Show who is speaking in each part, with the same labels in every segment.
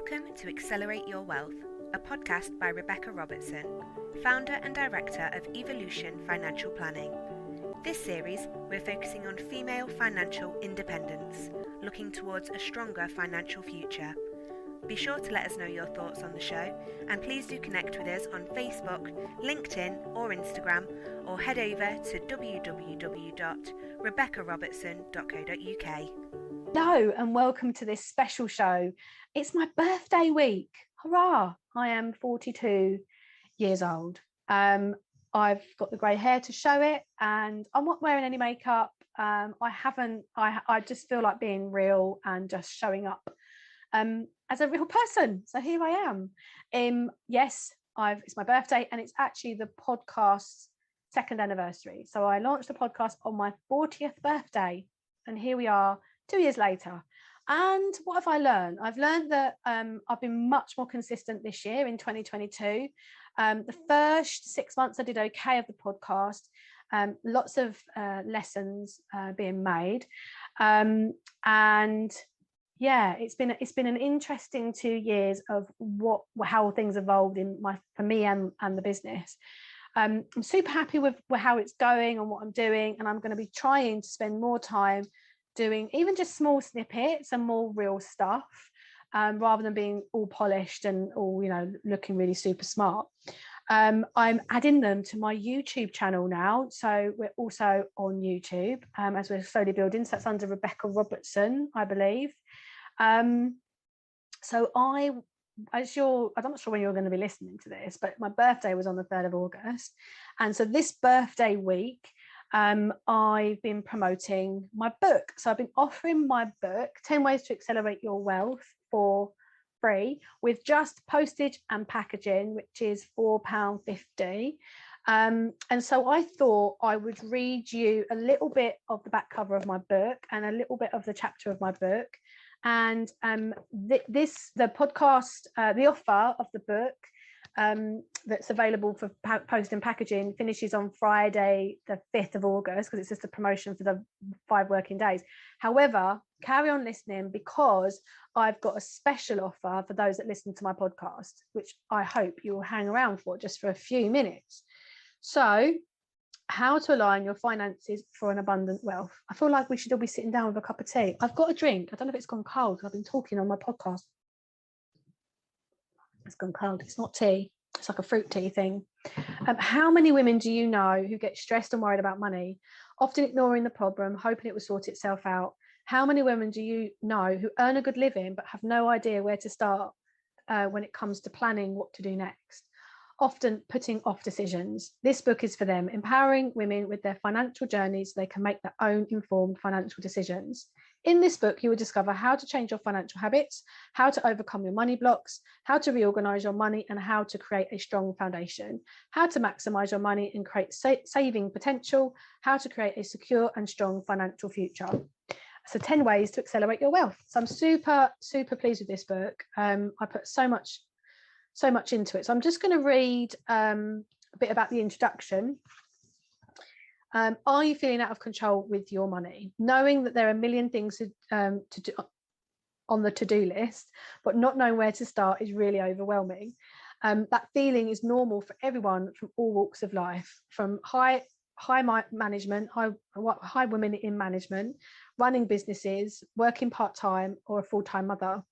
Speaker 1: Welcome to Accelerate Your Wealth, a podcast by Rebecca Robertson, founder and director of Evolution Financial Planning. This series, we're focusing on female financial independence, looking towards a stronger financial future. Be sure to let us know your thoughts on the show, and please do connect with us on Facebook, LinkedIn or Instagram, or head over to www.rebeccarobertson.co.uk.
Speaker 2: Hello and welcome to this special show. It's my birthday week. Hurrah! I am 42 years old. I've got the grey hair to show it, and I'm not wearing any makeup. I just feel like being real and just showing up as a real person. So here I am. Yes, it's my birthday, and it's actually the podcast's second anniversary. So I launched the podcast on my 40th birthday, and here we are 2 years later. And what have I learned? I've learned that I've been much more consistent this year in 2022. The first 6 months I did okay of the podcast, lots of lessons being made. And yeah, it's been an interesting 2 years of how things evolved for me and the business. I'm super happy with how it's going and what I'm doing, and I'm going to be trying to spend more time doing even just small snippets and more real stuff, rather than being all polished and all, looking really super smart. I'm adding them to my YouTube channel now. So we're also on YouTube as we're slowly building. So that's under Rebecca Robertson, I believe. So I'm not sure when you're going to be listening to this, but my birthday was on the 3rd of August. And so this birthday week, I've been promoting my book. So I've been offering my book, 10 Ways to Accelerate Your Wealth, for free with just postage and packaging, which is £4.50. And so I thought I would read you a little bit of the back cover of my book and a little bit of the chapter of my book. And the podcast, the offer of the book, that's available for post and packaging finishes on Friday the 5th of August, because it's just a promotion for the 5 working days. However, carry on listening, because I've got a special offer for those that listen to my podcast, which I hope you will hang around for just for a few minutes. So, how to align your finances for an abundant wealth. I feel like we should all be sitting down with a cup of tea. I've got a drink. I don't know if it's gone cold. I've been talking on my podcast. It's gone cold. It's not tea. It's like a fruit tea thing. How many women do you know who get stressed and worried about money, often ignoring the problem, hoping it will sort itself out? How many women do you know who earn a good living but have no idea where to start when it comes to planning what to do next, often putting off decisions? This book is for them, empowering women with their financial journeys so they can make their own informed financial decisions. In this book, you will discover how to change your financial habits, how to overcome your money blocks, how to reorganize your money, and how to create a strong foundation, how to maximize your money and create saving potential, how to create a secure and strong financial future. So 10 ways to accelerate your wealth. So I'm super, super pleased with this book. I put so much into it. So I'm just going to read a bit about the introduction. Are you feeling out of control with your money? Knowing that there are a million things to do on the to-do list, but not knowing where to start is really overwhelming. That feeling is normal for everyone from all walks of life, from high management, high women in management, running businesses, working part-time, or a full-time mother.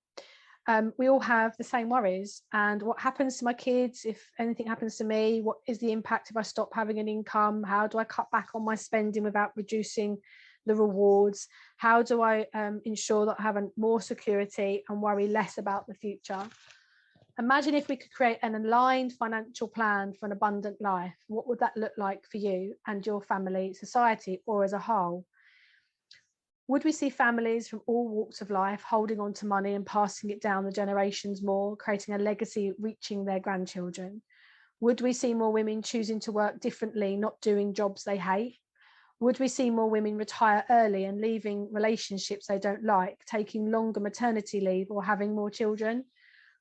Speaker 2: We all have the same worries. And what happens to my kids if anything happens to me? What is the impact if I stop having an income? How do I cut back on my spending without reducing the rewards? How do I ensure that I have more security and worry less about the future? Imagine if we could create an aligned financial plan for an abundant life. What would that look like for you and your family, society, or as a whole? Would we see families from all walks of life holding on to money and passing it down the generations more, creating a legacy reaching their grandchildren? Would we see more women choosing to work differently, not doing jobs they hate? Would we see more women retire early and leaving relationships they don't like, taking longer maternity leave, or having more children?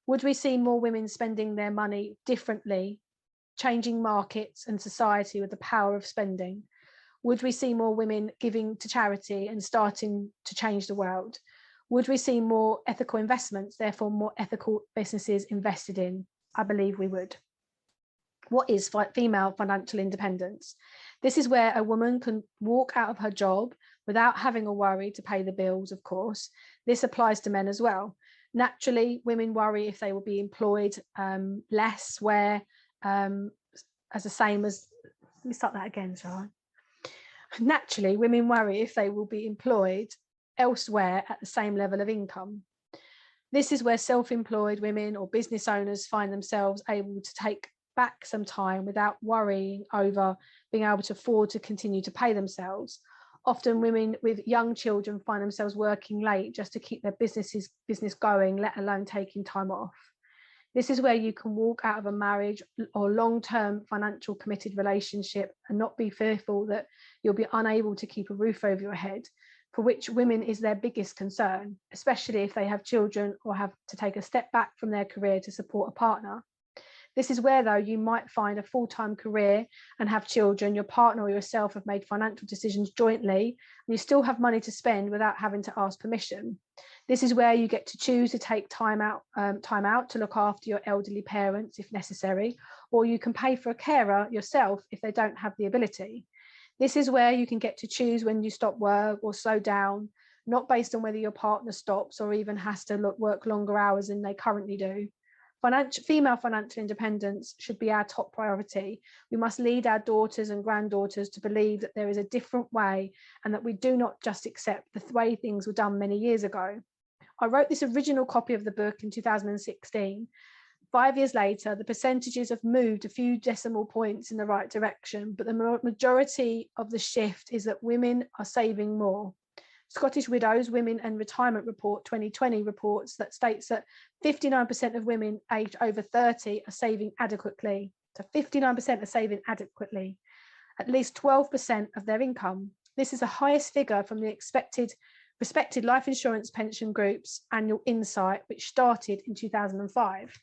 Speaker 2: Would we see more women spending their money differently, changing markets and society with the power of spending? Would we see more women giving to charity and starting to change the world? Would we see more ethical investments, therefore more ethical businesses invested in? I believe we would. What is female financial independence? This is where a woman can walk out of her job without having a worry to pay the bills, of course. This applies to men as well. Naturally, women worry if they will be employed less, where as the same as, let me start that again, Sharon. Naturally, women worry if they will be employed elsewhere at the same level of income. This is where self-employed women or business owners find themselves able to take back some time without worrying over being able to afford to continue to pay themselves. Often women with young children find themselves working late just to keep their business going, let alone taking time off. This is where you can walk out of a marriage or long-term financial committed relationship and not be fearful that you'll be unable to keep a roof over your head, for which women is their biggest concern, especially if they have children or have to take a step back from their career to support a partner. This is where, though, you might find a full-time career and have children, your partner or yourself have made financial decisions jointly, and you still have money to spend without having to ask permission. This is where you get to choose to take time out to look after your elderly parents if necessary, or you can pay for a carer yourself if they don't have the ability. This is where you can get to choose when you stop work or slow down, not based on whether your partner stops or even has to work longer hours than they currently do. Female financial independence should be our top priority. We must lead our daughters and granddaughters to believe that there is a different way and that we do not just accept the way things were done many years ago. I wrote this original copy of the book in 2016. 5 years later, the percentages have moved a few decimal points in the right direction, but the majority of the shift is that women are saving more. Scottish Widows, Women and Retirement Report 2020 reports that states that 59% of women aged over 30 are saving adequately. So 59% are saving adequately, at least 12% of their income. This is the highest figure from the respected life insurance pension group's annual insight, which started in 2005.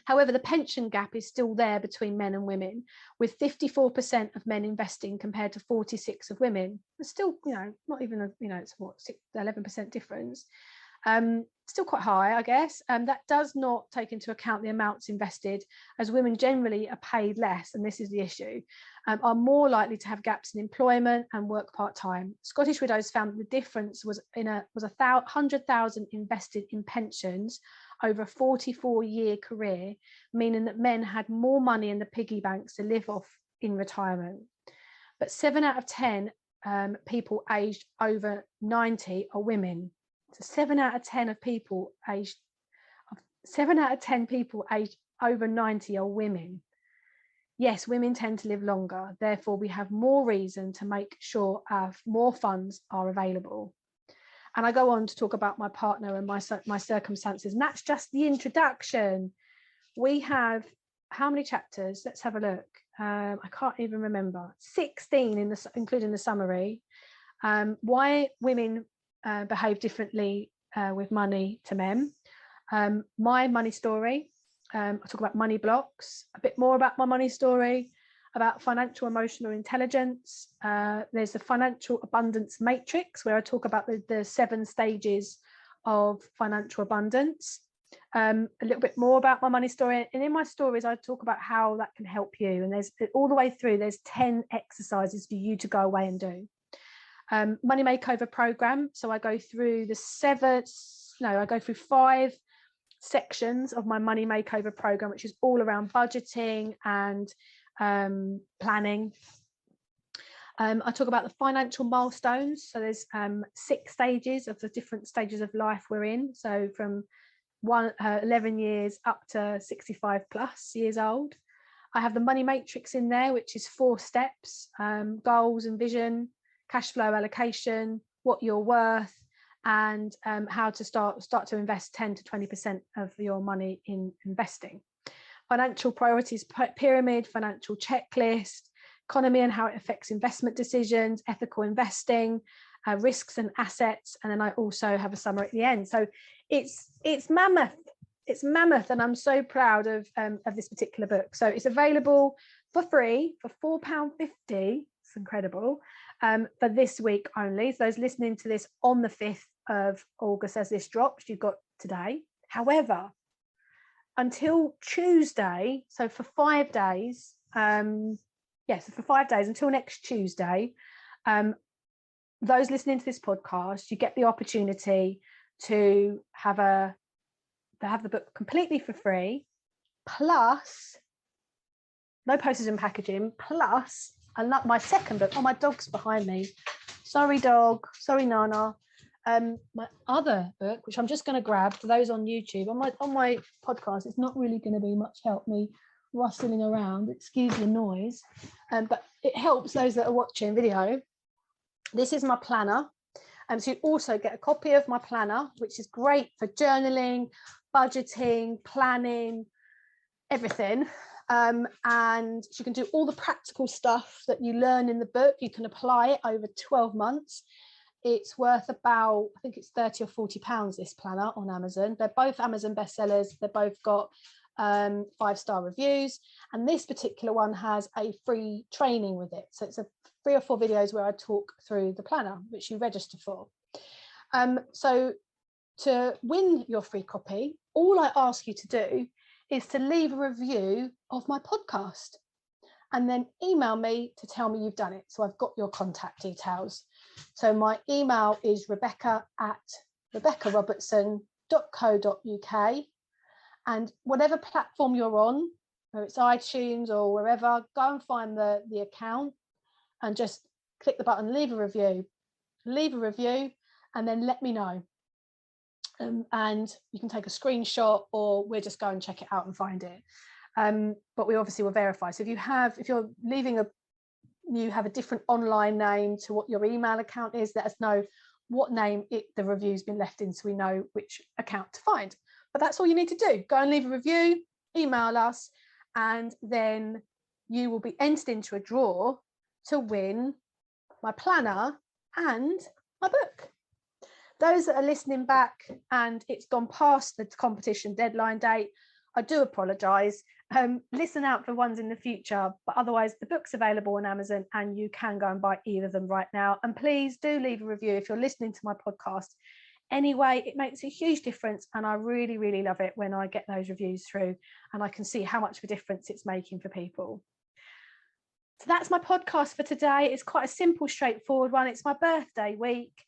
Speaker 2: However, the pension gap is still there between men and women, with 54% of men investing compared to 46% of women. It's still, not even it's what, 11% difference. Still quite high, I guess. That does not take into account the amounts invested, as women generally are paid less, and this is the issue, are more likely to have gaps in employment and work part-time. Scottish Widows found that the difference was 100,000 invested in pensions over a 44-year career, meaning that men had more money in the piggy banks to live off in retirement. But 7 out of 10 people aged over 90 are women. So 7 out of 10 people aged over 90 are women. Yes, women tend to live longer. Therefore, we have more reason to make sure more funds are available. And I go on to talk about my partner and my circumstances. And that's just the introduction. We have how many chapters? Let's have a look. I can't even remember. 16 including the summary. Why women behave differently with money to men. My money story. I talk about money blocks. A bit more about my money story. About financial emotional intelligence. There's the financial abundance matrix, where I talk about the 7 stages of financial abundance. A little bit more about my money story, and in my stories I talk about how that can help you, and there's all the way through there's 10 exercises for you to go away and do. Money makeover program, so I go through 5 sections of my money makeover program, which is all around budgeting and planning. I talk about the financial milestones. So there's 6 stages of the different stages of life we're in. So from 11 years up to 65 plus years old. I have the money matrix in there, which is 4 steps: goals and vision, cash flow allocation, what you're worth, and how to start to invest 10 to 20% of your money in investing. Financial priorities pyramid, financial checklist, economy and how it affects investment decisions, ethical investing, risks and assets, and then I also have a summary at the end. So it's mammoth. It's mammoth, and I'm so proud of this particular book. So it's available for free for £4.50. It's incredible. For this week only. So those listening to this on the 5th of August as this drops. You've got today. However, until Tuesday, so for 5 days, so for 5 days until next Tuesday, those listening to this podcast, you get the opportunity to have the book completely for free, plus no postage and packaging, plus my second book. Oh, my dog's behind me. Sorry, dog. Sorry, Nana. My other book, which I'm just going to grab for those on YouTube. On my podcast, it's not really going to be much help me rustling around. Excuse the noise, but it helps those that are watching video. This is my planner. So you also get a copy of my planner, which is great for journaling, budgeting, planning, everything. And you can do all the practical stuff that you learn in the book. You can apply it over 12 months. It's worth about, I think it's 30 or 40 pounds, this planner, on Amazon. They're both Amazon bestsellers. They've both got 5-star reviews. And this particular one has a free training with it. So it's 3 or 4 videos where I talk through the planner, which you register for. So to win your free copy, all I ask you to do is to leave a review of my podcast and then email me to tell me you've done it. So I've got your contact details. So my email is rebecca@rebeccarobertson.co.uk, and whatever platform you're on, whether it's iTunes or wherever, go and find the account and just click the button, leave a review, and then let me know. And you can take a screenshot, or we'll just go and check it out and find it. But we obviously will verify. So if you're leaving you have a different online name to what your email account is, let us know what name the review's been left in, so we know which account to find. But that's all you need to do. Go and leave a review, email us, and then you will be entered into a draw to win my planner and my book. Those that are listening back and it's gone past the competition deadline date, I do apologise. Listen out for ones in the future, but otherwise the book's available on Amazon and you can go and buy either of them right now. And please do leave a review if you're listening to my podcast. Anyway, it makes a huge difference, and I really, really love it when I get those reviews through and I can see how much of a difference it's making for people. So that's my podcast for today. It's quite a simple, straightforward one. It's my birthday week.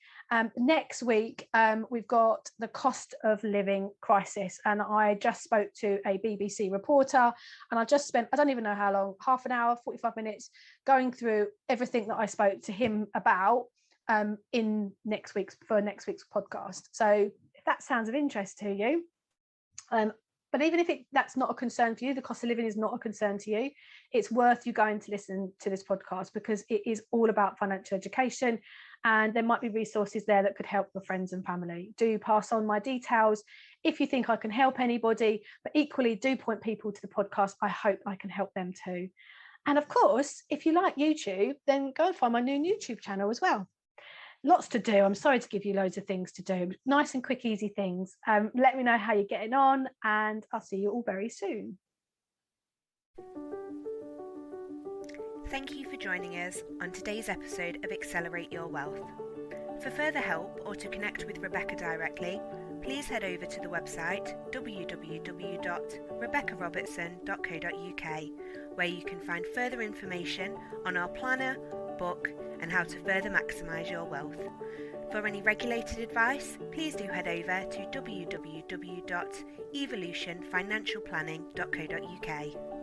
Speaker 2: Next week, we've got the cost of living crisis. And I just spoke to a BBC reporter, and I just spent, I don't even know how long, half an hour, 45 minutes, going through everything that I spoke to him about in next week's podcast. So if that sounds of interest to you, but even if that's not a concern for you, the cost of living is not a concern to you, it's worth you going to listen to this podcast, because it is all about financial education, and there might be resources there that could help your friends and family. Do pass on my details if you think I can help anybody, but equally do point people to the podcast. I hope I can help them too. And of course, if you like YouTube, then go and find my new YouTube channel as well. Lots to do. I'm sorry to give you loads of things to do. Nice and quick, easy things. Let me know how you're getting on, and I'll see you all very soon.
Speaker 1: Thank you for joining us on today's episode of Accelerate Your Wealth. For further help or to connect with Rebecca directly, please head over to the website www.rebeccarobertson.co.uk, where you can find further information on our planner, book, and how to further maximise your wealth. For any regulated advice, please do head over to www.evolutionfinancialplanning.co.uk.